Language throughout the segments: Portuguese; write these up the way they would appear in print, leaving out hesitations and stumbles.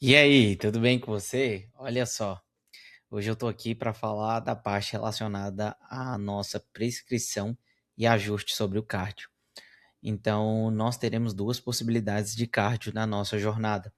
E aí, tudo bem com você? Olha só, hoje eu tô aqui para falar da parte relacionada à nossa prescrição e ajuste sobre o cardio. Então, nós teremos duas possibilidades de cardio na nossa jornada,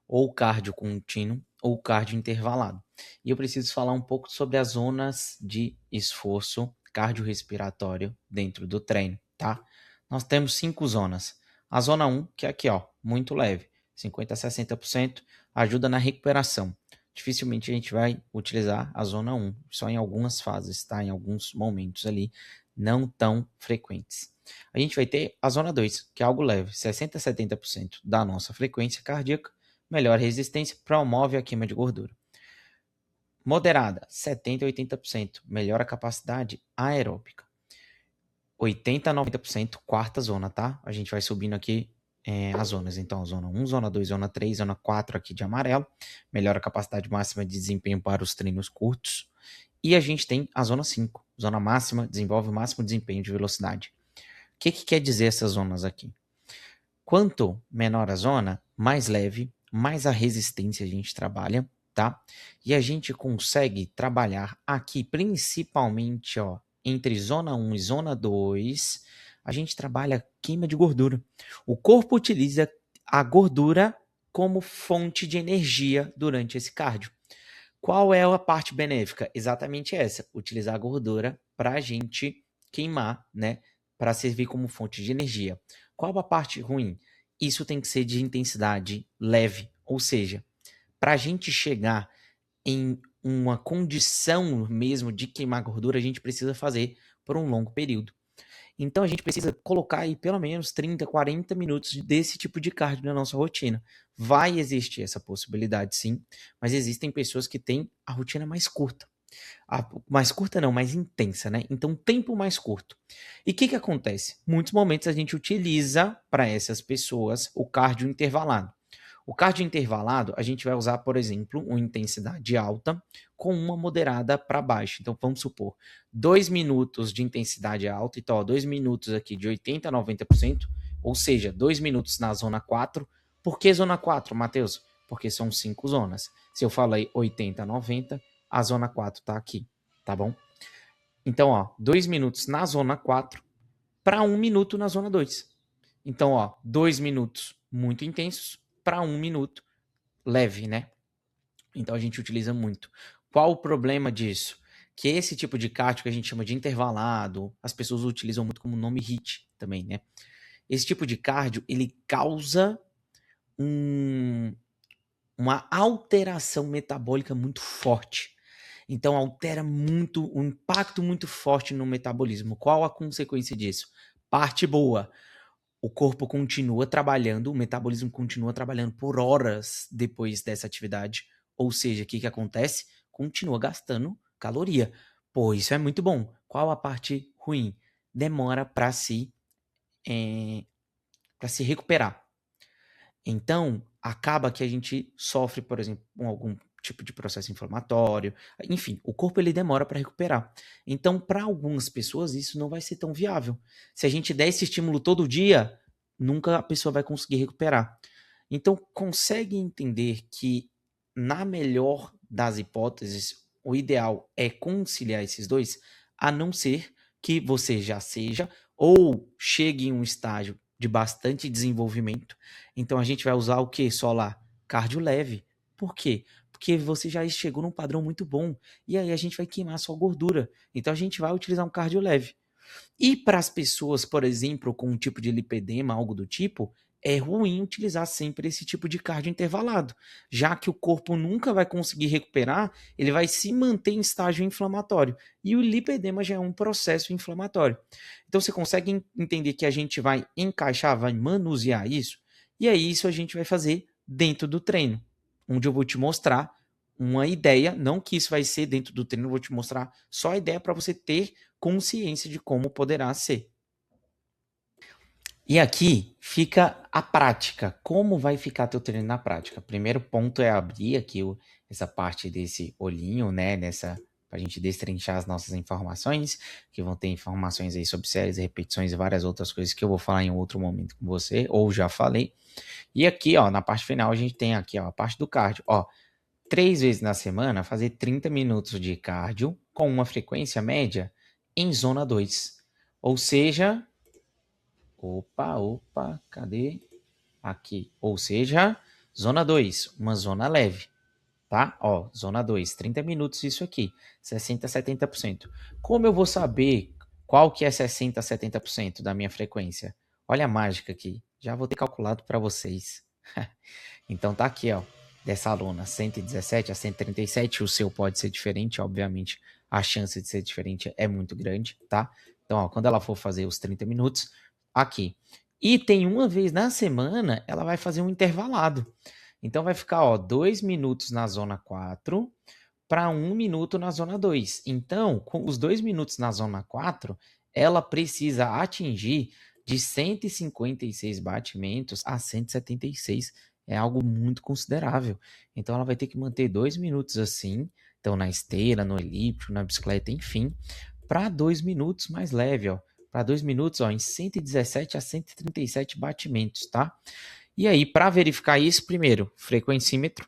ou cardio contínuo ou cardio intervalado. E eu preciso falar um pouco sobre as zonas de esforço cardiorrespiratório dentro do treino, tá? Nós temos 5 zonas. A zona um, que é aqui, ó, muito leve, 50 a 60%, ajuda na recuperação. Dificilmente a gente vai utilizar a zona um, só em algumas fases, tá? Em alguns momentos ali, não tão frequentes. A gente vai ter a zona 2, que é algo leve, 60 a 70% da nossa frequência cardíaca, melhora a resistência, promove a queima de gordura. Moderada, 70 a 80%, melhora a capacidade aeróbica. 80 a 90%, quarta zona, tá? A gente vai subindo aqui as zonas. Então, zona 1, zona 2, zona 3, zona 4 aqui de amarelo, melhora a capacidade máxima de desempenho para os treinos curtos. E a gente tem a zona 5, zona máxima, desenvolve o máximo desempenho de velocidade. O que quer dizer essas zonas aqui? Quanto menor a zona, mais leve, mais a resistência a gente trabalha, tá? E a gente consegue trabalhar aqui, principalmente, ó, entre zona 1 e zona 2, a gente trabalha queima de gordura. O corpo utiliza a gordura como fonte de energia durante esse cardio. Qual é a parte benéfica? Exatamente essa, utilizar a gordura para a gente queimar, né? Para servir como fonte de energia. Qual a parte ruim? Isso tem que ser de intensidade leve, ou seja, para a gente chegar em uma condição mesmo de queimar gordura, a gente precisa fazer por um longo período. Então a gente precisa colocar aí pelo menos 30, 40 minutos desse tipo de cardio na nossa rotina. Vai existir essa possibilidade, sim, mas existem pessoas que têm a rotina mais curta. Mais curta não, mais intensa, né? Então, tempo mais curto. E o que acontece? Muitos momentos a gente utiliza para essas pessoas o cardio intervalado. O cardio intervalado, a gente vai usar, por exemplo, uma intensidade alta com uma moderada para baixo. Então, vamos supor, 2 minutos de intensidade alta, então, 2 minutos aqui de 80 a 90%, ou seja, 2 minutos na zona 4. Por que zona 4, Matheus? Porque são 5 zonas. Se eu falei 80 a 90, a zona 4 está aqui, tá bom? Então, ó, 2 minutos na zona 4 para 1 minuto na zona 2. Então, ó, 2 minutos muito intensos para 1 minuto leve, né? Então a gente utiliza muito. Qual o problema disso? Que esse tipo de cardio que a gente chama de intervalado, as pessoas utilizam muito como nome HIIT também, né? Esse tipo de cardio, ele causa uma alteração metabólica muito forte. Então altera muito, um impacto muito forte no metabolismo. Qual a consequência disso? Parte boa, o corpo continua trabalhando, o metabolismo continua trabalhando por horas depois dessa atividade. Ou seja, o que acontece? Continua gastando caloria. Pô, isso é muito bom. Qual a parte ruim? Demora para se recuperar. Então, acaba que a gente sofre, por exemplo, com algum tipo de processo inflamatório. Enfim, o corpo ele demora para recuperar. Então, para algumas pessoas, isso não vai ser tão viável. Se a gente der esse estímulo todo dia, nunca a pessoa vai conseguir recuperar. Então, consegue entender que, na melhor das hipóteses, o ideal é conciliar esses dois, a não ser que você já seja ou chegue em um estágio de bastante desenvolvimento. Então a gente vai usar o que só lá? Cardio leve. Por quê? Porque você já chegou num padrão muito bom. E aí a gente vai queimar sua gordura. Então a gente vai utilizar um cardio leve. E para as pessoas, por exemplo, com um tipo de lipedema, algo do tipo, é ruim utilizar sempre esse tipo de cardio intervalado, já que o corpo nunca vai conseguir recuperar, ele vai se manter em estágio inflamatório. E o lipedema já é um processo inflamatório. Então você consegue entender que a gente vai encaixar, vai manusear isso, e aí isso a gente vai fazer dentro do treino, onde eu vou te mostrar uma ideia, não que isso vai ser dentro do treino, eu vou te mostrar só a ideia para você ter consciência de como poderá ser. E aqui fica a prática. Como vai ficar teu treino na prática? Primeiro ponto é abrir aqui essa parte desse olhinho, né? para a gente destrinchar as nossas informações, que vão ter informações aí sobre séries, repetições e várias outras coisas que eu vou falar em outro momento com você, ou já falei. E aqui, ó, na parte final, a gente tem aqui, ó, a parte do cardio. Ó, 3 vezes na semana, fazer 30 minutos de cardio com uma frequência média em zona 2. Ou seja, cadê? Aqui. Ou seja, zona 2, uma zona leve, tá? Ó, zona 2, 30 minutos isso aqui, 60 a 70%. Como eu vou saber qual que é 60 a 70% da minha frequência? Olha a mágica aqui, já vou ter calculado para vocês. Então tá aqui, ó, dessa aluna, 117 a 137, o seu pode ser diferente, obviamente, a chance de ser diferente é muito grande, tá? Então, ó, quando ela for fazer os 30 minutos, aqui. E tem uma vez na semana, ela vai fazer um intervalado. Então vai ficar, ó, 2 minutos na zona 4 para 1 minuto na zona 2. Então, com os 2 minutos na zona 4, ela precisa atingir de 156 batimentos a 176. É algo muito considerável. Então, ela vai ter que manter 2 minutos assim. Então, na esteira, no elíptico, na bicicleta, enfim, para 2 minutos mais leve, ó. Para 2 minutos, ó, em 117 a 137 batimentos, tá? E aí, para verificar isso, primeiro, frequencímetro.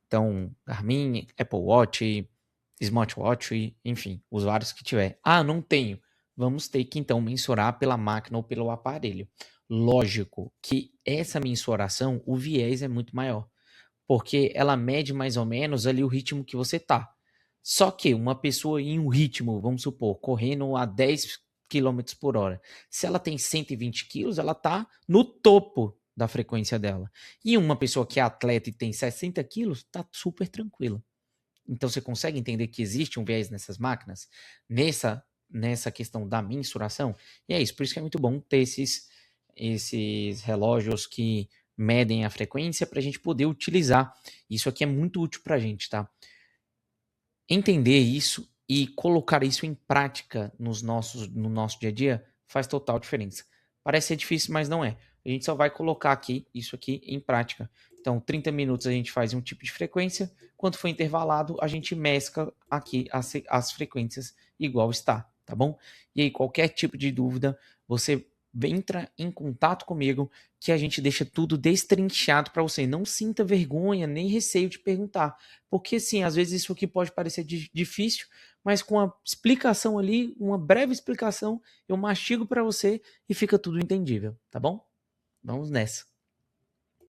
Então, Garmin, Apple Watch, Smartwatch, enfim, os vários que tiver. Ah, não tenho. Vamos ter que então mensurar pela máquina ou pelo aparelho. Lógico que essa mensuração, o viés é muito maior, porque ela mede mais ou menos ali o ritmo que você tá. Só que uma pessoa em um ritmo, vamos supor, correndo a 10 km por hora, se ela tem 120 quilos, ela tá no topo da frequência dela. E uma pessoa que é atleta e tem 60 quilos, tá super tranquila. Então você consegue entender que existe um viés nessas máquinas, nessa questão da mensuração? E é isso, por isso que é muito bom ter esses relógios que medem a frequência para a gente poder utilizar. Isso aqui é muito útil para a gente, tá? Entender isso e colocar isso em prática no nosso dia a dia faz total diferença. Parece ser difícil, mas não é. A gente só vai colocar aqui isso aqui em prática. Então, 30 minutos a gente faz um tipo de frequência. Quando for intervalado, a gente mescla aqui as frequências igual está, tá bom? E aí, qualquer tipo de dúvida, você entra em contato comigo que a gente deixa tudo destrinchado para você. Não sinta vergonha nem receio de perguntar. Porque, sim, às vezes isso aqui pode parecer difícil, mas com a explicação ali, uma breve explicação, eu mastigo para você e fica tudo entendível, tá bom? Vamos nessa.